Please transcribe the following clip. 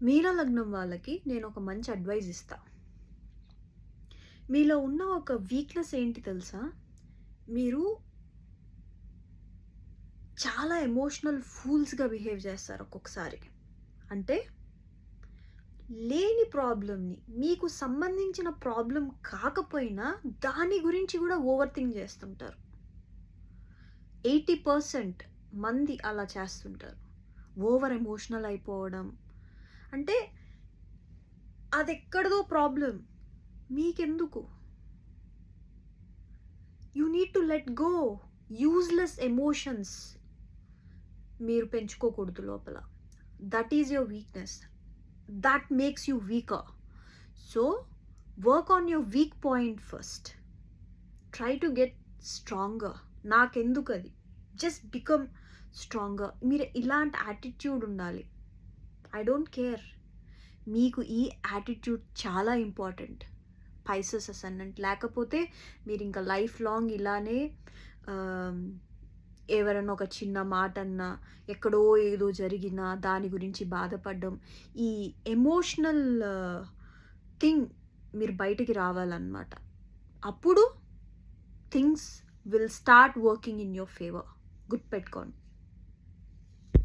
మీన లగ్నం వాళ్ళకి నేను ఒక మంచి అడ్వైజ్ ఇస్తా. మీలో ఉన్న ఒక వీక్‌నెస్ ఏంటి తెలుసా? మీరు చాలా ఎమోషనల్ ఫూల్స్‌గా బిహేవ్ చేస్తారు ఒక్కొక్కసారి. అంటే లేని ప్రాబ్లమ్‌ని, మీకు సంబంధించిన ప్రాబ్లమ్ కాకపోయినా దాని గురించి కూడా ఓవర్ థింక్ చేస్తుంటారు. 80% మంది అలా చేస్తుంటారు. ఓవర్ ఎమోషనల్ అయిపోవడం. అంటే అదెక్కడిదో ప్రాబ్లమ్. మీకెందుకు? You need to let go. Useless emotions మీరు పెంచుకోకూడదు లోపల. That is your weakness. That makes you weaker. So, work on your weak point first. Try to get stronger. నాకెందుకది? Just become stronger. మీరు ఇలాంటి యాటిట్యూడ్ ఉండాలి. I don't care. మీకు ఈ attitude చాలా ఇంపార్టెంట్. పైసెస్ అసెండెంట్ లేకపోతే మీరు ఇంకా లైఫ్ లాంగ్ ఇలానే ఎవరైనా ఒక చిన్న మాట అన్నా, ఎక్కడో ఏదో జరిగినా దాని గురించి బాధపడడం, ఈ ఎమోషనల్ థింగ్ మీరు బయటికి రావాలన్నమాట. అప్పుడు things will start working in your favour. గుర్తుపెట్టుకోండి.